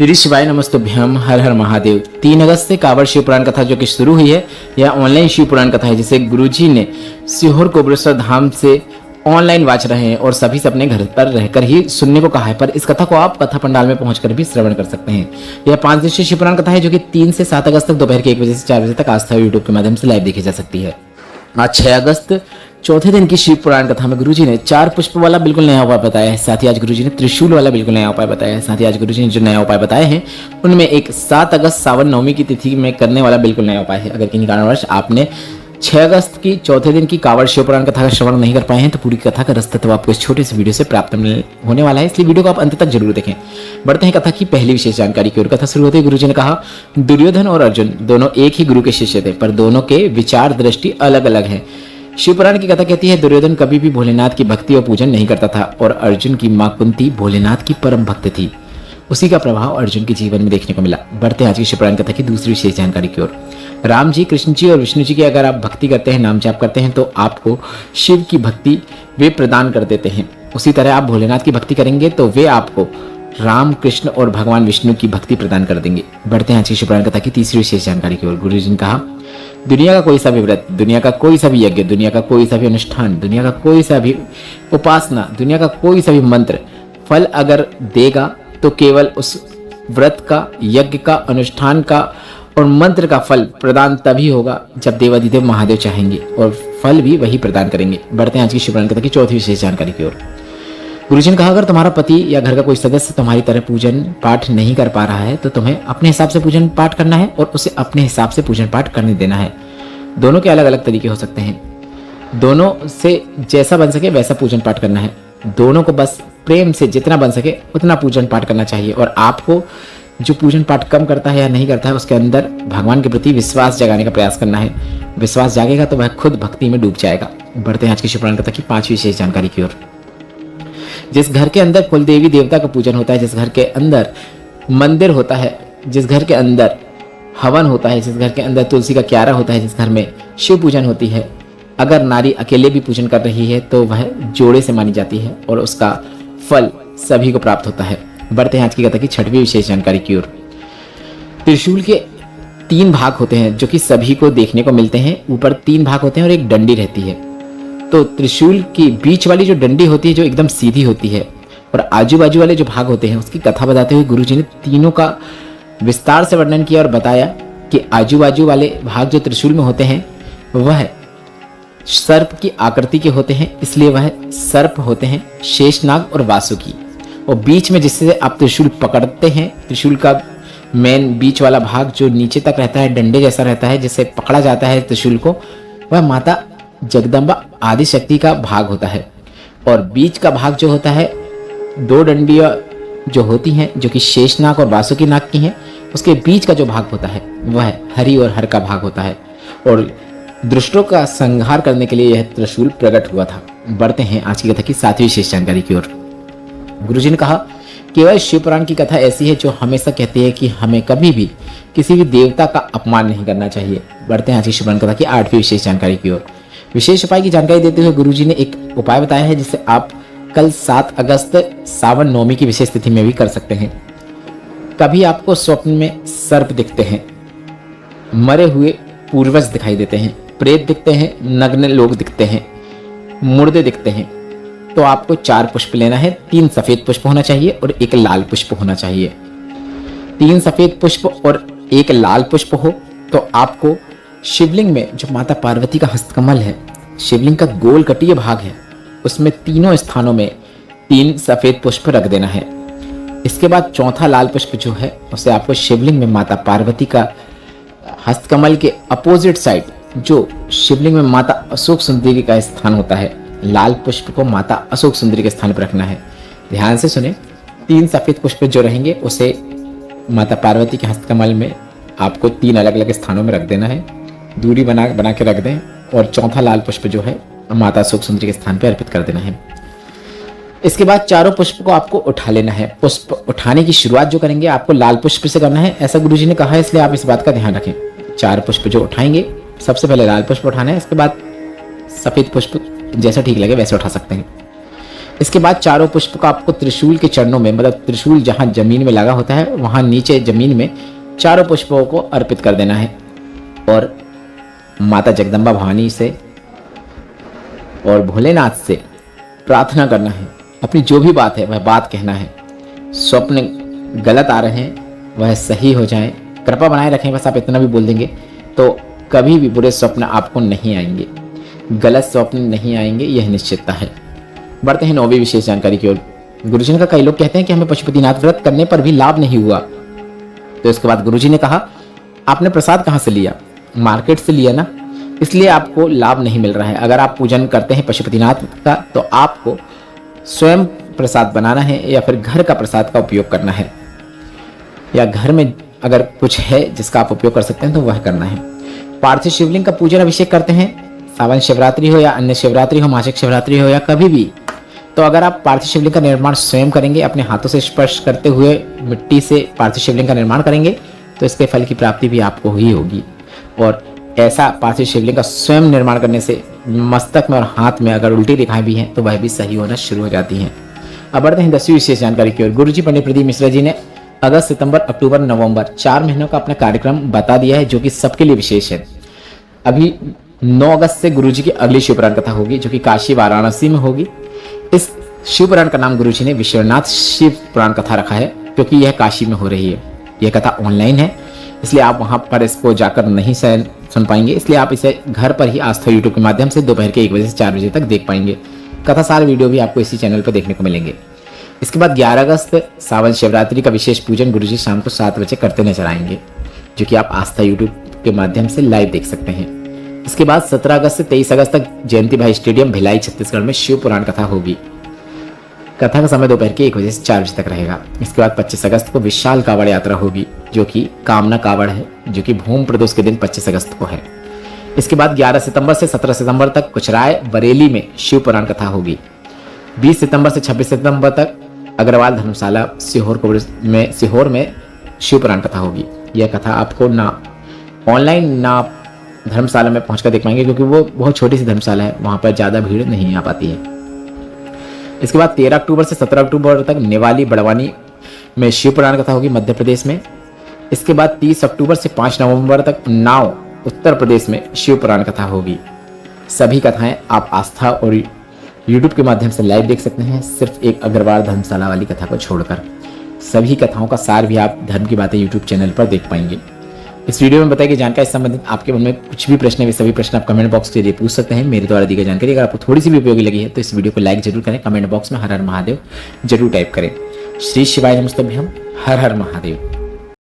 श्री शिवाय नमस्तुभ्यम, हर हर महादेव। 3 अगस्त से कांवड़ शिव पुराण कथा जो कि शुरू हुई है, यह ऑनलाइन शिव पुराण कथा है जिसे गुरुजी ने सीहोर कोबरेश्वर धाम से ऑनलाइन वाच रहे हैं और सभी से अपने घर पर रहकर ही सुनने को कहा है। पर इस कथा को आप कथा पंडाल में पहुंचकर भी श्रवण कर सकते हैं। यह 5 दिवसीय शिव पुराण कथा है जो कि 3 से 7 अगस्त तक दोपहर के 1 बजे से 4 बजे तक आस्था यूट्यूब के माध्यम से लाइव देखी जा सकती है। आज 6 अगस्त चौथे दिन की शिव पुराण कथा में गुरुजी ने 4 पुष्प वाला बिल्कुल नया उपाय बताया है। साथ ही आज गुरुजी ने त्रिशूल वाला बिल्कुल नया उपाय बताया है। साथ ही आज गुरुजी ने जो नया उपाय बताए हैं उनमें एक 7 अगस्त सावन नवमी की तिथि में करने वाला बिल्कुल नया उपाय है। अगर किन्हीं कारणवश आपने 6 अगस्त की चौथे दिन की कांवड़ शिव पुराण कथा का श्रवण नहीं कर पाए हैं तो पूरी कथा का रसतत्व आपको इस छोटे से वीडियो से प्राप्त होने वाला है, इसलिए वीडियो को आप अंत तक जरूर देखें। बढ़ते हैं कथा की पहली विशेष जानकारी की ओर। कथा शुरू होते ही गुरुजी ने कहा, दुर्योधन और अर्जुन दोनों एक ही गुरु के शिष्य थे, पर दोनों के विचार दृष्टि अलग अलग है। शिव पुराण की कथा कहती है, दुर्योधन कभी भी भोलेनाथ की भक्ति और पूजन नहीं करता था और अर्जुन की मां कुंती भोलेनाथ की परम भक्त थी। उसी का प्रभाव अर्जुन के जीवन में देखने को मिला। बढ़ते हैं आज की शिव पुराण कथा की दूसरी विशेष जानकारी की ओर। राम जी, कृष्ण जी और विष्णु जी की अगर आप भक्ति करते हैं, नाम जाप करते हैं, तो आपको शिव की भक्ति वे प्रदान कर देते हैं। उसी तरह आप भोलेनाथ की भक्ति करेंगे तो वे आपको राम, कृष्ण और भगवान विष्णु की भक्ति प्रदान कर देंगे। बढ़ते हैं आज की शिव पुराण कथा की तीसरी विशेष जानकारी की ओर। गुरुजी ने कहा, दुनिया का कोई सा भी व्रत, दुनिया का कोई सा भी यज्ञ, दुनिया का कोई सा भी अनुष्ठान, दुनिया का कोई सा भी उपासना, दुनिया का कोई सा भी मंत्र फल अगर देगा तो केवल उस व्रत का, यज्ञ का, अनुष्ठान का और मंत्र का फल प्रदान तभी होगा जब देवाधिदेव महादेव चाहेंगे और फल भी वही प्रदान करेंगे। बढ़ते हैं आज की शिव पुराण कथा की चौथी विशेष जानकारी की ओर। गुरुजी ने कहा, अगर तुम्हारा पति या घर का कोई सदस्य तुम्हारी तरह पूजन पाठ नहीं कर पा रहा है तो तुम्हें अपने हिसाब से पूजन पाठ करना है और उसे अपने हिसाब से पूजन पाठ करने देना है। दोनों के अलग अलग तरीके हो सकते हैं, दोनों से जैसा बन सके वैसा पूजन पाठ करना है। दोनों को बस प्रेम से जितना बन सके उतना पूजन पाठ करना चाहिए और आपको जो पूजन पाठ कम करता है या नहीं करता है उसके अंदर भगवान के प्रति विश्वास जगाने का प्रयास करना है। विश्वास जागेगा तो वह खुद भक्ति में डूब जाएगा। बढ़ते हैं आज की शिव पुराण कथा की 5वीं विशेष जानकारी की ओर। जिस घर के अंदर कुल देवी देवता का पूजन होता है, जिस घर के अंदर मंदिर होता है, जिस घर के अंदर हवन होता है, जिस घर के अंदर तुलसी का क्यारा होता है, जिस घर में शिव पूजन होती है, अगर नारी अकेले भी पूजन कर रही है तो वह जोड़े से मानी जाती है और उसका फल सभी को प्राप्त होता है। बढ़ते हैं आज की कथा की 6वीं विशेष जानकारी की ओर। त्रिशूल के 3 भाग होते हैं जो कि सभी को देखने को मिलते हैं। ऊपर 3 भाग होते हैं और एक डंडी रहती है। तो त्रिशूल की बीच वाली जो डंडी होती है जो एकदम सीधी होती है और आजू बाजू वाले जो भाग होते हैं उसकी कथा बताते हुए गुरुजी ने तीनों का विस्तार से वर्णन किया और बताया कि आजू बाजू वाले भाग जो त्रिशूल में होते हैं वह सर्प की आकृति के होते हैं, इसलिए वह सर्प होते हैं, शेषनाग और वासुकी। और बीच में जिससे आप त्रिशूल पकड़ते हैं, त्रिशूल का मेन बीच वाला भाग जो नीचे तक रहता है, डंडे जैसा रहता है, जिससे पकड़ा जाता है त्रिशूल को, वह माता जगदम्बा आदि शक्ति का भाग होता है। और बीच का भाग जो होता है, 2 डंडियां जो होती हैं जो कि शेषनाग और वासुकी नाग की हैं, उसके बीच का जो भाग होता है वह हरि और हर का भाग होता है और दुष्टों का संहार करने के लिए यह त्रिशूल प्रकट हुआ था। बढ़ते हैं आज की कथा की 7वीं विशेष जानकारी की ओर। गुरुजी ने कहा, केवल शिव पुराण की कथा ऐसी है जो हमेशा कहती है कि हमें कभी भी किसी भी देवता का अपमान नहीं करना चाहिए। बढ़ते हैं आज की शिव पुराण कथा की 8वीं विशेष जानकारी की ओर। विशेष उपाय की जानकारी देते हुए गुरुजी ने एक उपाय बताया है जिसे आप कल 7 अगस्त सावन नवमी की विशेष तिथि में भी कर सकते हैं। कभी आपको स्वप्न में सर्प दिखते हैं, मरे हुए पूर्वज दिखाई देते हैं, प्रेत दिखते हैं, नग्न लोग दिखते हैं, मुर्दे दिखते हैं, तो आपको 4 पुष्प लेना है। 3 सफेद पुष्प होना चाहिए और 1 लाल पुष्प होना चाहिए। 3 सफेद पुष्प और 1 लाल पुष्प हो तो आपको शिवलिंग में जो माता पार्वती का हस्तकमल है, शिवलिंग का गोल कटीय भाग है, उसमें तीनों स्थानों में 3 सफेद पुष्प रख देना है। इसके बाद चौथा लाल पुष्प जो है उसे आपको शिवलिंग में माता पार्वती का हस्तकमल के अपोजिट साइड जो शिवलिंग में माता अशोक सुंदरी का स्थान होता है, लाल पुष्प को माता अशोक सुंदरी के स्थान पर रखना है। ध्यान से सुने, 3 सफेद पुष्प जो रहेंगे उसे माता पार्वती के हस्तकमल में आपको 3 अलग अलग स्थानों में रख देना है, दूरी बना के रख दें और चौथा लाल पुष्प जो है माता अशोक सुंदरी के स्थान पर अर्पित कर देना है। इसके बाद चारों पुष्प को आपको उठा लेना है। पुष्प उठाने की शुरुआत जो करेंगे आपको लाल पुष्प से करना है, ऐसा गुरुजी ने कहा है, इसलिए आप इस बात का ध्यान रखें। 4 पुष्प जो उठाएंगे सबसे पहले लाल पुष्प उठाना है, इसके बाद सफेद पुष्प जैसा ठीक लगे वैसे उठा सकते हैं। इसके बाद चारों पुष्प को आपको त्रिशूल के चरणों में, मतलब त्रिशूल जहां जमीन में लगा होता है वहां नीचे जमीन में चारों पुष्पों को अर्पित कर देना है और माता जगदम्बा भवानी से और भोलेनाथ से प्रार्थना करना है। अपनी जो भी बात है वह बात कहना है। स्वप्न गलत आ रहे हैं वह सही हो जाए, कृपा बनाए रखें, बस आप इतना भी बोल देंगे तो कभी भी बुरे स्वप्न आपको नहीं आएंगे, गलत स्वप्न नहीं आएंगे, यह निश्चितता है। बढ़ते हैं 9वीं विशेष जानकारी की ओर। गुरुजी का कई लोग कहते हैं कि हमें पशुपतिनाथ व्रत करने पर भी लाभ नहीं हुआ। तो इसके बाद गुरुजी ने कहा, आपने प्रसाद कहाँ से लिया? मार्केट से लिया ना, इसलिए आपको लाभ नहीं मिल रहा है। अगर आप पूजन करते हैं पशुपतिनाथ का तो आपको स्वयं प्रसाद बनाना है या फिर घर का प्रसाद का उपयोग करना है, या घर में अगर कुछ है जिसका आप उपयोग कर सकते हैं तो वह करना है। पार्थिव शिवलिंग का पूजन अभिषेक करते हैं, सावन शिवरात्रि हो या अन्य शिवरात्रि हो, मासिक शिवरात्रि हो या कभी भी, तो अगर आप पार्थिव शिवलिंग का निर्माण स्वयं करेंगे, अपने हाथों से स्पर्श करते हुए मिट्टी से पार्थिव शिवलिंग का निर्माण करेंगे तो इसके फल की प्राप्ति भी आपको ही होगी। और ऐसा पार्थिव शिवलिंग का स्वयं निर्माण करने से मस्तक में और हाथ में अगर उल्टी रेखाएं भी हैं तो वह भी सही होना शुरू हो जाती हैं। अब बढ़ते हैं 10वीं विशेष जानकारी की ओर। गुरुजी पंडित प्रदीप मिश्रा जी ने अगस्त, सितंबर, अक्टूबर, नवंबर 4 महीनों का अपना कार्यक्रम बता दिया है जो कि सबके लिए विशेष है। अभी 9 अगस्त से गुरुजी की अगली शिवपुराण कथा होगी जो कि काशी वाराणसी में होगी। इस शिवपुराण का नाम गुरुजी ने विश्वनाथ शिव पुराण कथा रखा है क्योंकि यह काशी में हो रही है। यह कथा ऑनलाइन है इसलिए आप वहां पर इसको जाकर नहीं सुन पाएंगे, इसलिए आप इसे घर पर ही आस्था यूट्यूब के माध्यम से दोपहर के 1 बजे से 4 बजे तक देख पाएंगे। कथा सारे वीडियो भी आपको इसी चैनल पर देखने को मिलेंगे। इसके बाद 11 अगस्त सावन शिवरात्रि का विशेष पूजन गुरुजी शाम को 7 बजे करते नजर आएंगे जो कि आप आस्था यूट्यूब के माध्यम से लाइव देख सकते हैं। इसके बाद 17 अगस्त से 23 अगस्त तक जयंती भाई स्टेडियम भिलाई छत्तीसगढ़ में शिव पुराण कथा होगी। कथा का समय दोपहर के 1 बजे से 4 बजे तक रहेगा। इसके बाद 25 अगस्त को विशाल कावड़ यात्रा होगी जो कि कामना कावड़ है जो कि भूमि प्रदोष के दिन 25 अगस्त को है। इसके बाद 11 सितंबर से 17 सितंबर तक कुचराय बरेली में शिव पुराण कथा होगी। 20 सितंबर से 26 सितंबर तक अग्रवाल धर्मशाला सीहोर में शिव पुराण कथा होगी। यह कथा आपको ना ऑनलाइन ना धर्मशाला में पहुंचकर देख पाएंगे क्योंकि वो बहुत छोटी सी धर्मशाला है, वहां पर ज्यादा भीड़ नहीं आ पाती है। इसके बाद 13 अक्टूबर से 17 अक्टूबर तक नेवाली बड़वानी में शिव पुराण कथा होगी मध्य प्रदेश में। इसके बाद 30 अक्टूबर से 5 नवंबर तक उन्नाव उत्तर प्रदेश में शिव पुराण कथा होगी। सभी कथाएं आप आस्था और यूट्यूब के माध्यम से लाइव देख सकते हैं, सिर्फ एक अग्रवाल धर्मशाला वाली कथा को छोड़कर। सभी कथाओं का सार भी आप धर्म की बातें यूट्यूब चैनल पर देख पाएंगे। इस वीडियो में बताई गई जानकारी से संबंधित आपके मन में कुछ भी प्रश्न है, वे सभी प्रश्न आप कमेंट बॉक्स के जरिए पूछ सकते हैं। मेरे द्वारा दी गई जानकारी अगर आपको थोड़ी सी भी उपयोगी लगी है तो इस वीडियो को लाइक जरूर करें, कमेंट बॉक्स में हर हर महादेव जरूर टाइप करें। श्री शिवाय नमस्तुभ्यम, हर हर महादेव।